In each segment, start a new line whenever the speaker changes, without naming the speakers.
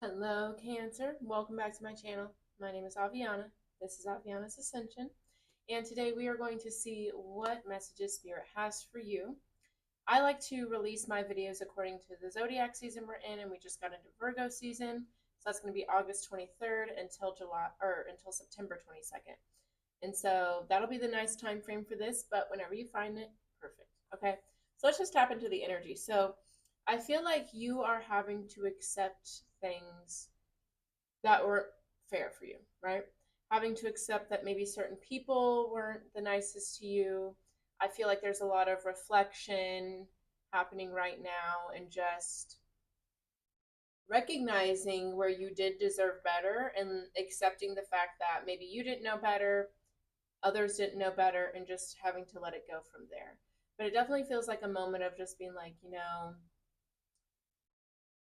Hello, Cancer. Welcome back to my channel. My name is Aviana. This is Aviana's Ascension. And today we are going to see what messages Spirit has for you. I like to release my videos according to the zodiac season we're in, and we just got into Virgo season. So that's going to be August 23rd until September 22nd. And so that'll be the nice time frame for this, but whenever you find it, perfect. Okay. So let's just tap into the energy. So I feel like you are having to accept things that weren't fair for you, right? Having to accept that maybe certain people weren't the nicest to you. I feel like there's a lot of reflection happening right now and just recognizing where you did deserve better and accepting the fact that maybe you didn't know better, others didn't know better, and just having to let it go from there. But it definitely feels like a moment of just being like,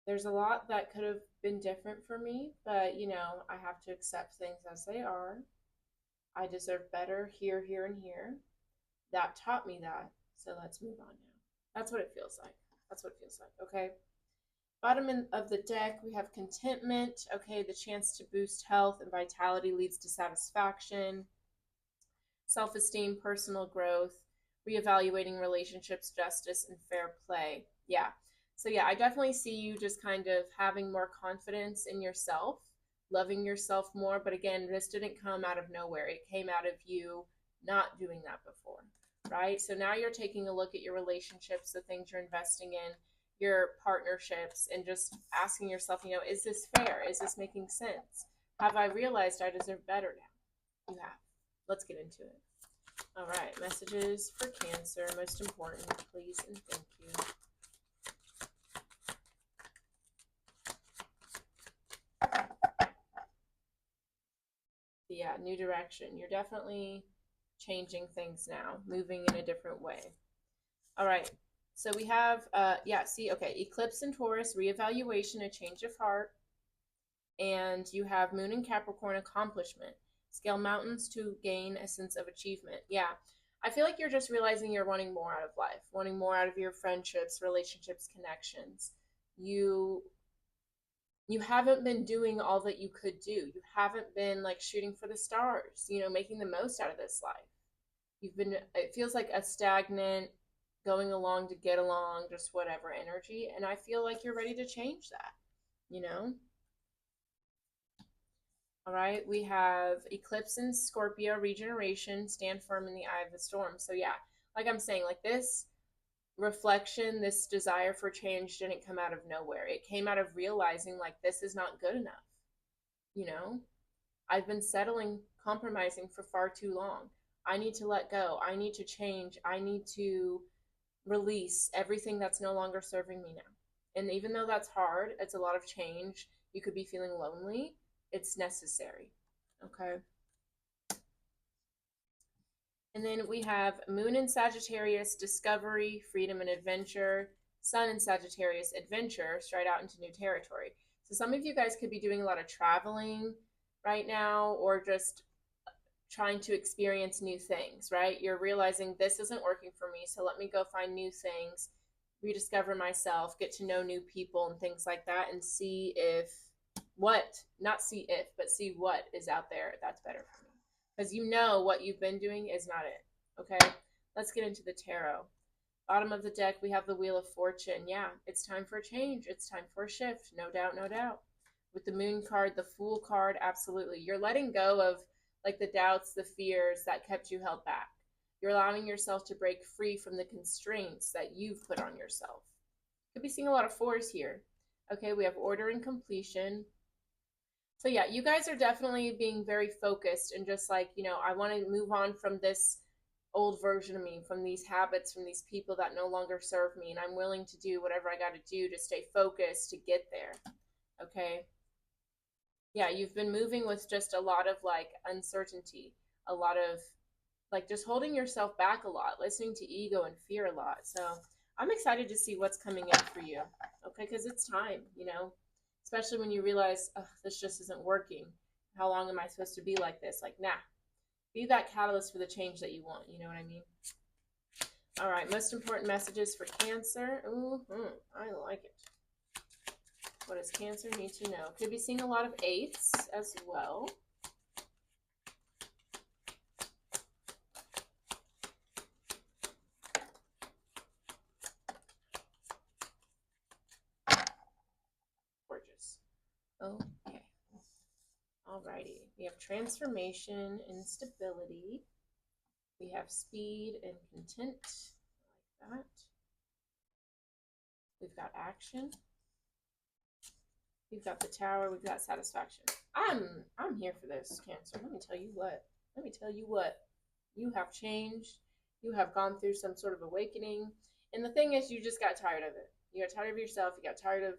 there's a lot that could have been different for me, but I have to accept things as they are. I deserve better here, here, and here. That taught me that. So let's move on now. That's what it feels like. That's what it feels like. Okay. Bottom of the deck, we have contentment. Okay. The chance to boost health and vitality leads to satisfaction, self esteem, personal growth, reevaluating relationships, justice, and fair play. Yeah. So, yeah, I definitely see you just kind of having more confidence in yourself, loving yourself more. But again, this didn't come out of nowhere. It came out of you not doing that before, right? So now you're taking a look at your relationships, the things you're investing in, your partnerships, and just asking yourself, is this fair? Is this making sense? Have I realized I deserve better now? You have. Let's get into it. All right, messages for Cancer, most important, please and thank you. Yeah, new direction. You're definitely changing things now, moving in a different way. All right, so we have, okay, Eclipse in Taurus, reevaluation, a change of heart. And you have Moon in Capricorn, accomplishment. Scale mountains to gain a sense of achievement. Yeah, I feel like you're just realizing you're wanting more out of life, wanting more out of your friendships, relationships, connections. You haven't been doing all that you could do. You haven't been like shooting for the stars, making the most out of this life. It feels like a stagnant, going along to get along, just whatever energy. And I feel like you're ready to change that, you know? All right, we have Eclipse in Scorpio, regeneration, stand firm in the eye of the storm. So, yeah, like I'm saying, like this reflection, this desire for change didn't come out of nowhere. It came out of realizing, like, this is not good enough. I've been settling, compromising for far too long. I need to let go. I need to change. I need to release everything that's no longer serving me now. And even though that's hard, it's a lot of change. You could be feeling lonely. It's necessary. Okay. And then we have Moon in Sagittarius, discovery, freedom, and adventure. Sun in Sagittarius, adventure, straight out into new territory. So some of you guys could be doing a lot of traveling right now, or just trying to experience new things, right? You're realizing this isn't working for me, so let me go find new things, rediscover myself, get to know new people and things like that, and see see what is out there that's better for me. Because what you've been doing is not it. Okay, let's get into the tarot. Bottom of the deck, we have the Wheel of Fortune. Yeah, it's time for a change. It's time for a shift. No doubt, no doubt. With the Moon card, the Fool card, absolutely. You're letting go of like the doubts, the fears that kept you held back. You're allowing yourself to break free from the constraints that you've put on yourself. Could be seeing a lot of fours here. Okay, we have order and completion. So yeah, you guys are definitely being very focused and just like, I want to move on from this old version of me, from these habits, from these people that no longer serve me, and I'm willing to do whatever I got to do to stay focused to get there. Okay? Yeah, you've been moving with just a lot of like uncertainty, a lot of like just holding yourself back a lot, listening to ego and fear a lot. So I'm excited to see what's coming up for you. Okay, because it's time, especially when you realize, oh, this just isn't working. How long am I supposed to be like this? Like, nah, be that catalyst for the change that you want. You know what I mean? All right, most important messages for Cancer. I like it. What does Cancer need to know? Could be seeing a lot of 8s as well. Gorgeous. Okay. Alrighty. We have transformation and stability. We have speed and content. I like that. We've got action. We've got the Tower. We've got satisfaction. I'm here for this, Cancer. Let me tell you what. Let me tell you what. You have changed. You have gone through some sort of awakening. And the thing is, you just got tired of it. You got tired of yourself. You got tired of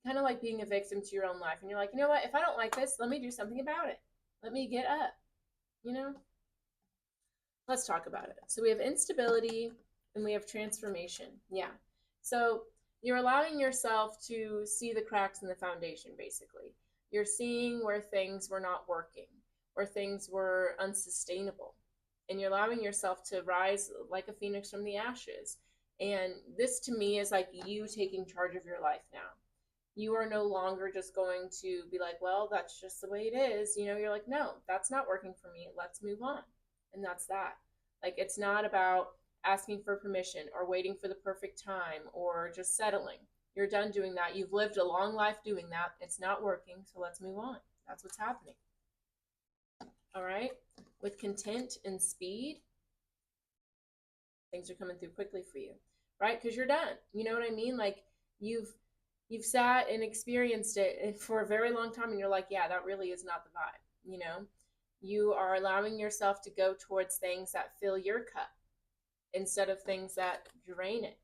kind of like being a victim to your own life. And you're like, you know what? If I don't like this, let me do something about it. Let me get up. You know? Let's talk about it. So we have instability and we have transformation. Yeah. So you're allowing yourself to see the cracks in the foundation, basically. You're seeing where things were not working, where things were unsustainable. And you're allowing yourself to rise like a phoenix from the ashes. And this to me is like you taking charge of your life now. You are no longer just going to be like, well, that's just the way it is. You know, you're like, no, that's not working for me. Let's move on. And that's that. Like, it's not about asking for permission or waiting for the perfect time or just settling. You're done doing that. You've lived a long life doing that. It's not working. So let's move on. That's what's happening. All right. With content and speed, things are coming through quickly for you, right? Because you're done. You know what I mean? Like, you've sat and experienced it for a very long time and you're like, yeah, that really is not the vibe. You know, you are allowing yourself to go towards things that fill your cup instead of things that drain it.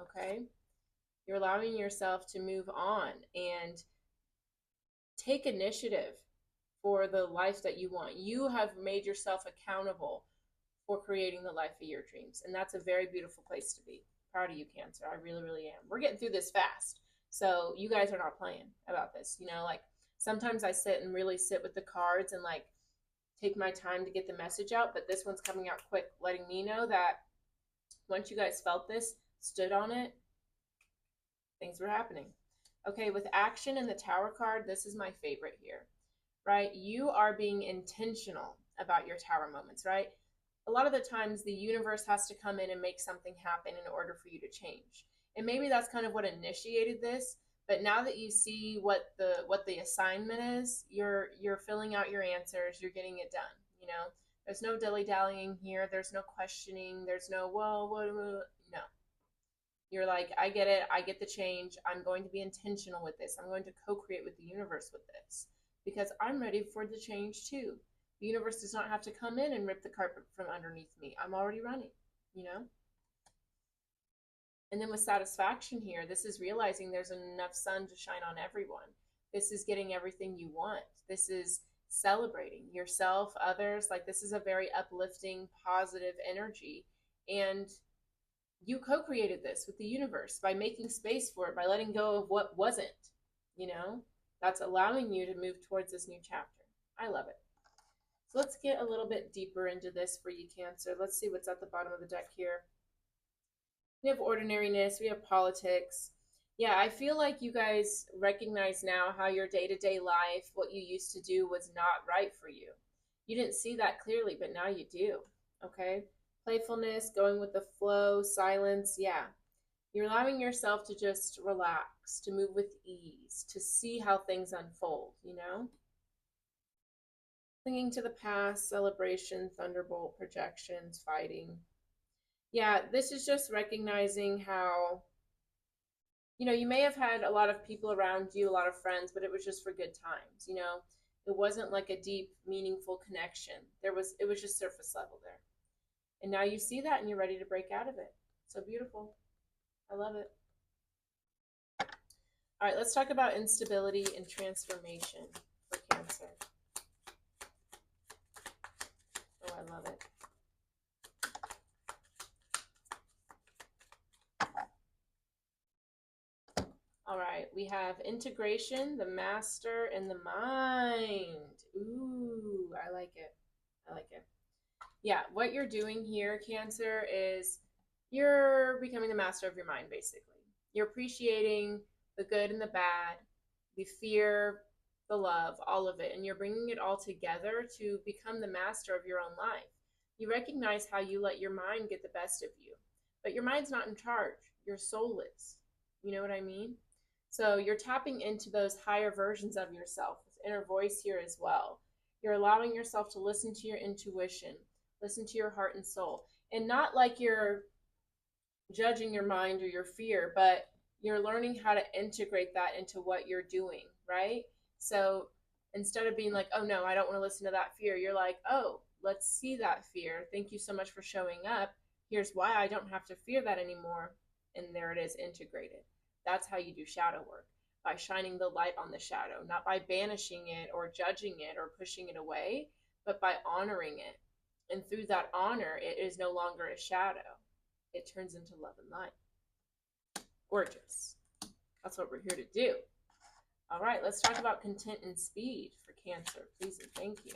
Okay. You're allowing yourself to move on and take initiative for the life that you want. You have made yourself accountable for creating the life of your dreams. And that's a very beautiful place to be. Proud of you, Cancer. I really, really am. We're getting through this fast. So you guys are not playing about this. You know, like sometimes I sit with the cards and like take my time to get the message out. But this one's coming out quick, letting me know that once you guys felt this, stood on it, things were happening. Okay, with action and the Tower card, this is my favorite here, right? You are being intentional about your Tower moments, right? A lot of the times the universe has to come in and make something happen in order for you to change. And maybe that's kind of what initiated this, but now that you see what the assignment is, you're filling out your answers, you're getting it done, you know? There's no dilly-dallying here, there's no questioning, there's no, well, what, no. You're like, I get it, I get the change, I'm going to be intentional with this, I'm going to co-create with the universe with this, because I'm ready for the change too. The universe does not have to come in and rip the carpet from underneath me. I'm already running, you know? And then with satisfaction here, this is realizing there's enough sun to shine on everyone. This is getting everything you want. This is celebrating yourself, others. Like, this is a very uplifting, positive energy. And you co-created this with the universe by making space for it, by letting go of what wasn't, you know? That's allowing you to move towards this new chapter. I love it. So let's get a little bit deeper into this for you, Cancer. Let's see what's at the bottom of the deck here. We have ordinariness, we have politics. Yeah, I feel like you guys recognize now how your day-to-day life, what you used to do, was not right for you. You didn't see that clearly, but now you do, okay? Playfulness, going with the flow, silence, yeah. You're allowing yourself to just relax, to move with ease, to see how things unfold, you know? Clinging to the past, celebration, thunderbolt, projections, fighting. Yeah, this is just recognizing how, you know, you may have had a lot of people around you, a lot of friends, but it was just for good times, you know? It wasn't like a deep, meaningful connection. It was just surface level there. And now you see that and you're ready to break out of it. So beautiful. I love it. All right, let's talk about instability and transformation for Cancer. Oh, I love it. All right, we have integration, the master, and the mind. Ooh, I like it. I like it. Yeah, what you're doing here, Cancer, is you're becoming the master of your mind, basically. You're appreciating the good and the bad, the fear, the love, all of it. And you're bringing it all together to become the master of your own life. You recognize how you let your mind get the best of you, but your mind's not in charge. Your soul is. You know what I mean? So you're tapping into those higher versions of yourself, this inner voice here as well. You're allowing yourself to listen to your intuition, listen to your heart and soul, and not like you're judging your mind or your fear, but you're learning how to integrate that into what you're doing, right? So instead of being like, oh no, I don't want to listen to that fear, you're like, oh, let's see that fear. Thank you so much for showing up. Here's why I don't have to fear that anymore. And there it is, integrated. That's how you do shadow work, by shining the light on the shadow, not by banishing it or judging it or pushing it away, but by honoring it. And through that honor, it is no longer a shadow. It turns into love and light. Gorgeous. That's what we're here to do. All right, let's talk about content and speed for Cancer. Please and thank you.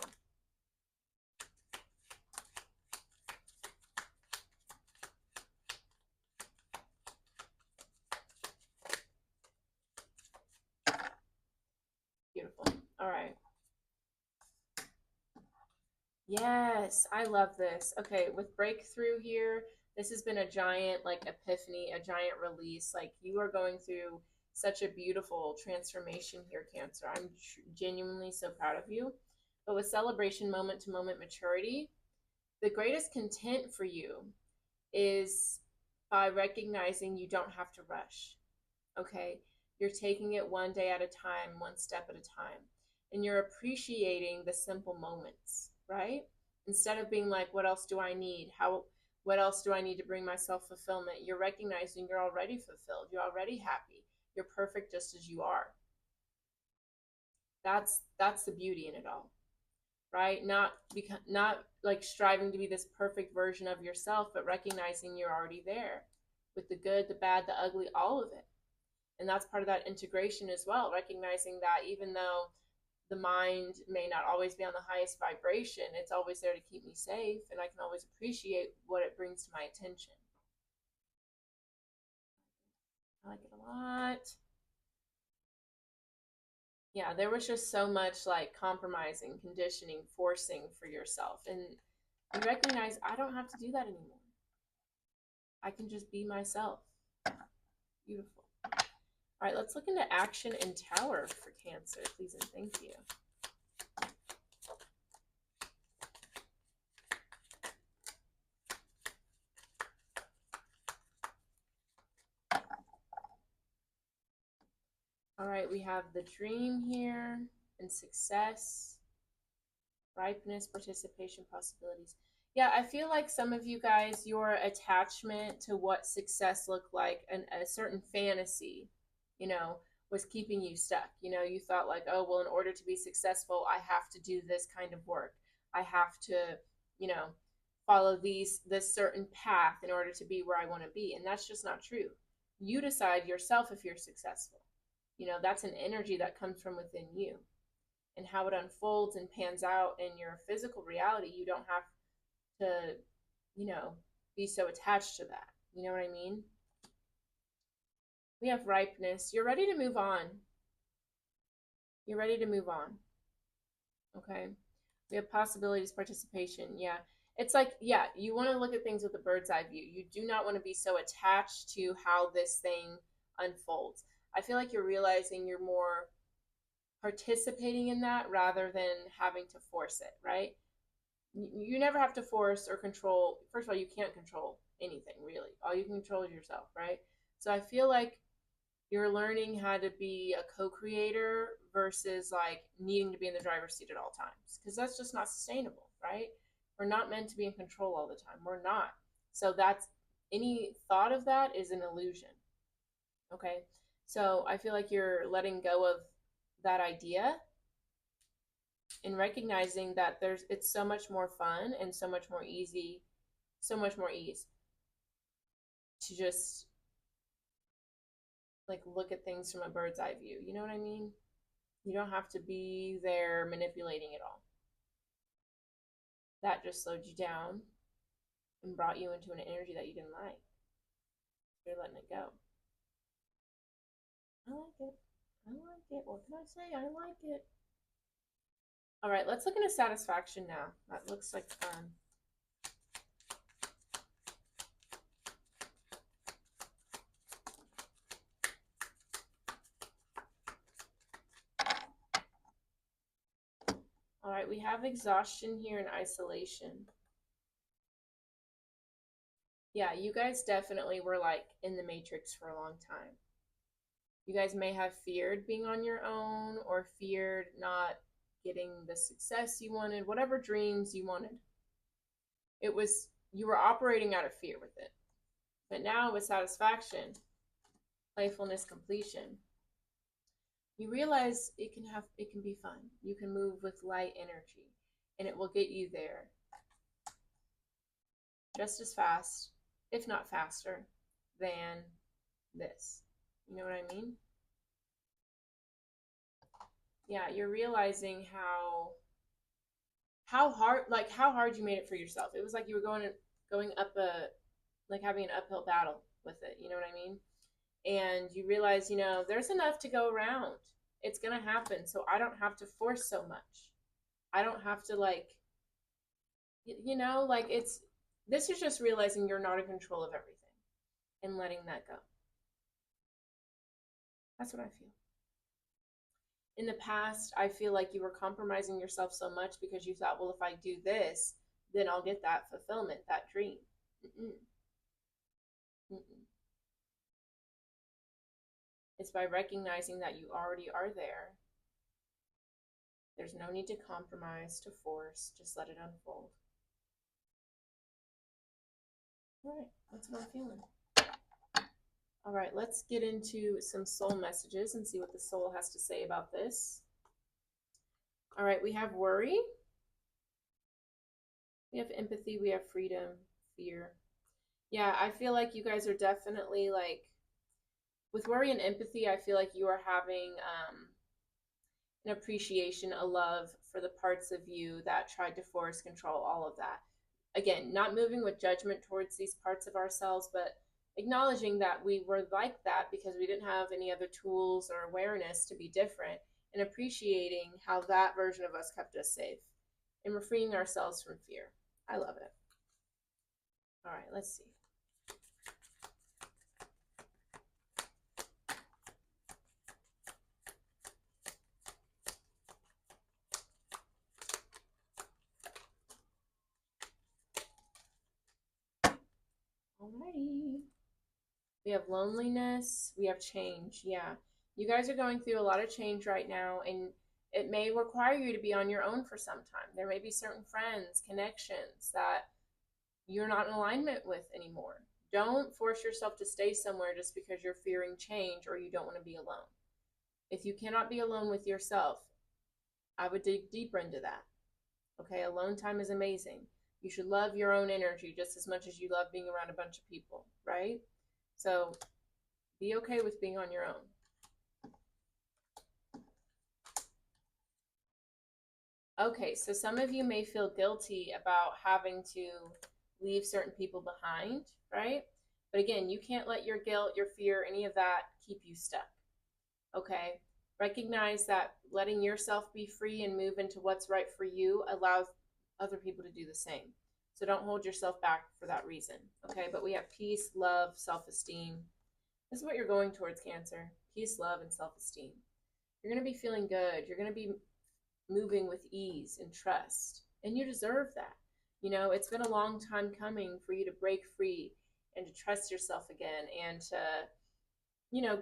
Beautiful. All right. Yes, I love this. Okay, with breakthrough here, this has been a giant like epiphany, a giant release. Like you are going through such a beautiful transformation here, Cancer. I'm genuinely so proud of you. But with celebration, moment to moment maturity, the greatest content for you is by recognizing you don't have to rush. Okay, you're taking it one day at a time, one step at a time, and you're appreciating the simple moments, right? Instead of being like, what else do I need? What else do I need to bring myself fulfillment? You're recognizing you're already fulfilled, you're already happy, you're perfect just as you are. That's the beauty in it all, right? Not like striving to be this perfect version of yourself, but recognizing you're already there with the good, the bad, the ugly, all of it. And that's part of that integration as well, recognizing that even though the mind may not always be on the highest vibration, it's always there to keep me safe, and I can always appreciate what it brings to my attention. I like it a lot. Yeah, there was just so much like compromising, conditioning, forcing for yourself, and you recognize I don't have to do that anymore. I can just be myself. Beautiful. All right, let's look into action and Tower for Cancer, please and thank you. All right, we have the dream here and success, ripeness, participation, possibilities. Yeah, I feel like some of you guys, your attachment to what success looked like and a certain fantasy, you know, was keeping you stuck. You know, you thought like, oh, well, in order to be successful, I have to do this kind of work. I have to, you know, follow this certain path in order to be where I want to be. And that's just not true. You decide yourself if you're successful. You know, that's an energy that comes from within you. And how it unfolds and pans out in your physical reality, you don't have to, you know, be so attached to that. You know what I mean? We have ripeness. You're ready to move on. You're ready to move on. Okay. We have possibilities, participation. Yeah. It's like, yeah, you want to look at things with a bird's eye view. You do not want to be so attached to how this thing unfolds. I feel like you're realizing you're more participating in that rather than having to force it, right? You never have to force or control. First of all, you can't control anything really. All you can control is yourself, right? So I feel like you're learning how to be a co-creator versus like needing to be in the driver's seat at all times, because that's just not sustainable, right? We're not meant to be in control all the time. We're not. So that's, any thought of that is an illusion. Okay. So I feel like you're letting go of that idea and recognizing that it's so much more fun and so much more easy, so much more ease to just like look at things from a bird's eye view. You know what I mean? You don't have to be there manipulating it all. That just slowed you down and brought you into an energy that you didn't like. You're letting it go. I like it. I like it. What can I say? I like it. All right, let's look into satisfaction now. That looks like fun. All right, we have exhaustion here and isolation. Yeah, you guys definitely were like in the matrix for a long time. You guys may have feared being on your own or feared not getting the success you wanted, whatever dreams you wanted. It was, you were operating out of fear with it. But now with satisfaction, playfulness, completion, you realize it can be fun. You can move with light energy and it will get you there just as fast, if not faster, than this. You know what I mean? Yeah, you're realizing how hard you made it for yourself. It was like you were going up like having an uphill battle with it, you know what I mean? And you realize, there's enough to go around. It's going to happen, so I don't have to force so much. I don't have to it's this is just realizing you're not in control of everything and letting that go. That's what I feel. In the past, I feel like you were compromising yourself so much because you thought, well, if I do this, then I'll get that fulfillment, that dream. Mm-mm. Mm-mm. It's by recognizing that you already are there. There's no need to compromise, to force, just let it unfold. All right, that's what I'm feeling. All right, let's get into some soul messages and see what the soul has to say about this. All right, we have worry. We have empathy. We have freedom, fear. Yeah, I feel like you guys are definitely with worry and empathy, I feel like you are having an appreciation, a love for the parts of you that tried to force, control, all of that. Again, not moving with judgment towards these parts of ourselves, but acknowledging that we were like that because we didn't have any other tools or awareness to be different, and appreciating how that version of us kept us safe. And we're freeing ourselves from fear. I love it. All right, let's see. Alrighty. We have loneliness. We have change. Yeah. You guys are going through a lot of change right now, and it may require you to be on your own for some time. There may be certain friends, connections that you're not in alignment with anymore. Don't force yourself to stay somewhere just because you're fearing change or you don't want to be alone. If you cannot be alone with yourself, I would dig deeper into that. Okay, alone time is amazing. You should love your own energy just as much as you love being around a bunch of people, right? So be okay with being on your own. Okay, so some of you may feel guilty about having to leave certain people behind, right? But again, you can't let your guilt, your fear, any of that keep you stuck. Okay? Recognize that letting yourself be free and move into what's right for you allows other people to do the same. So don't hold yourself back for that reason. Okay? But we have peace, love, self-esteem. This is what you're going towards, Cancer. Peace, love, and self-esteem. You're going to be feeling good. You're going to be moving with ease and trust. And you deserve that. It's been a long time coming for you to break free and to trust yourself again and to,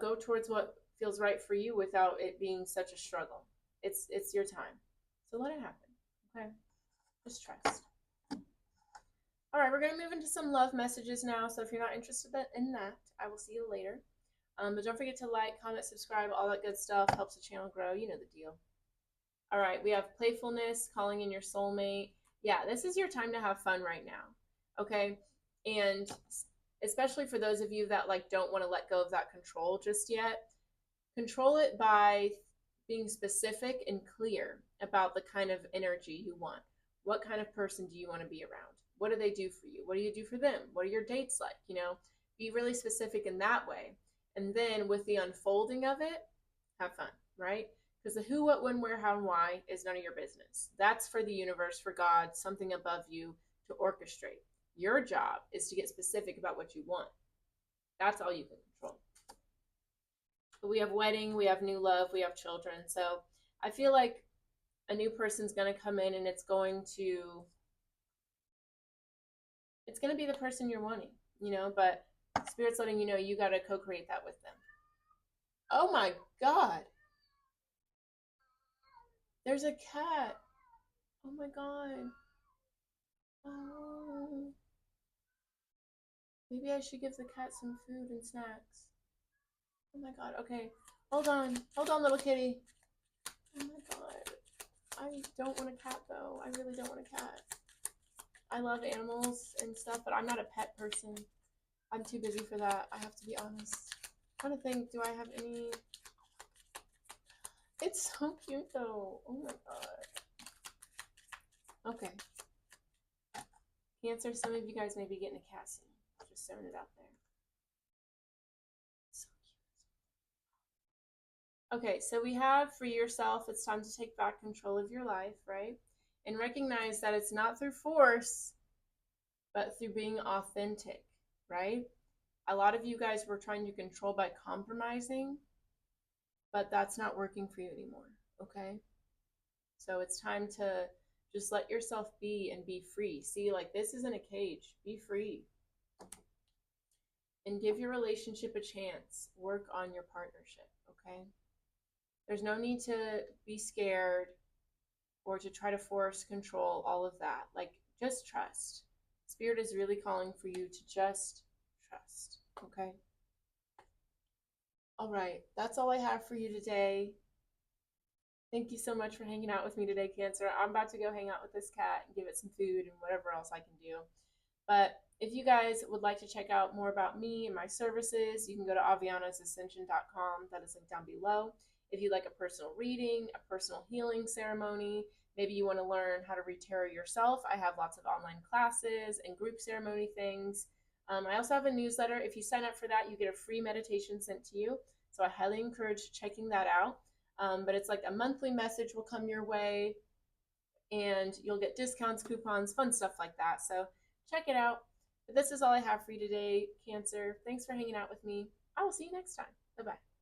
go towards what feels right for you without it being such a struggle. It's your time. So let it happen. Okay? Just trust. All right, we're going to move into some love messages now. So if you're not interested in that, I will see you later. But don't forget to like, comment, subscribe, all that good stuff. Helps the channel grow. You know the deal. All right, we have playfulness, calling in your soulmate. Yeah, this is your time to have fun right now. Okay? And especially for those of you that don't want to let go of that control just yet, control it by being specific and clear about the kind of energy you want. What kind of person do you want to be around? What do they do for you? What do you do for them? What are your dates like? Be really specific in that way. And then with the unfolding of it, have fun, right? Because the who, what, when, where, how, and why is none of your business. That's for the universe, for God, something above you to orchestrate. Your job is to get specific about what you want. That's all you can control. But we have wedding, we have new love, we have children. So I feel like a new person's going to come in and it's going to be the person you're wanting, but Spirit's letting you know you got to co-create that with them. Oh my God. There's a cat. Oh my God. Oh. Maybe I should give the cat some food and snacks. Oh my God. Okay. Hold on. Hold on, little kitty. Oh my God. I don't want a cat though. I really don't want a cat. I love animals and stuff, but I'm not a pet person. I'm too busy for that. I have to be honest. I'm trying to think, do I have any? It's so cute though. Oh my God. Okay. Cancer, some of you guys may be getting a cat soon. Just throwing it out there. So cute. Okay, so we have for yourself, it's time to take back control of your life, right? And recognize that it's not through force, but through being authentic, right? A lot of you guys were trying to control by compromising, but that's not working for you anymore, okay? So it's time to just let yourself be and be free. See, like this isn't a cage. Be free. And give your relationship a chance. Work on your partnership, okay? There's no need to be scared or to try to force control all of that. Like, just trust. Spirit is really calling for you to just trust, okay? All right, that's all I have for you today. Thank you so much for hanging out with me today, Cancer. I'm about to go hang out with this cat and give it some food and whatever else I can do. But if you guys would like to check out more about me and my services, you can go to avianasascension.com. That is linked down below. If you'd like a personal reading, a personal healing ceremony, maybe you want to learn how to read tarot yourself, I have lots of online classes and group ceremony things. I also have a newsletter. If you sign up for that, you get a free meditation sent to you. So I highly encourage checking that out. But it's like a monthly message will come your way and you'll get discounts, coupons, fun stuff like that. So check it out. But this is all I have for you today, Cancer. Thanks for hanging out with me. I will see you next time. Bye-bye.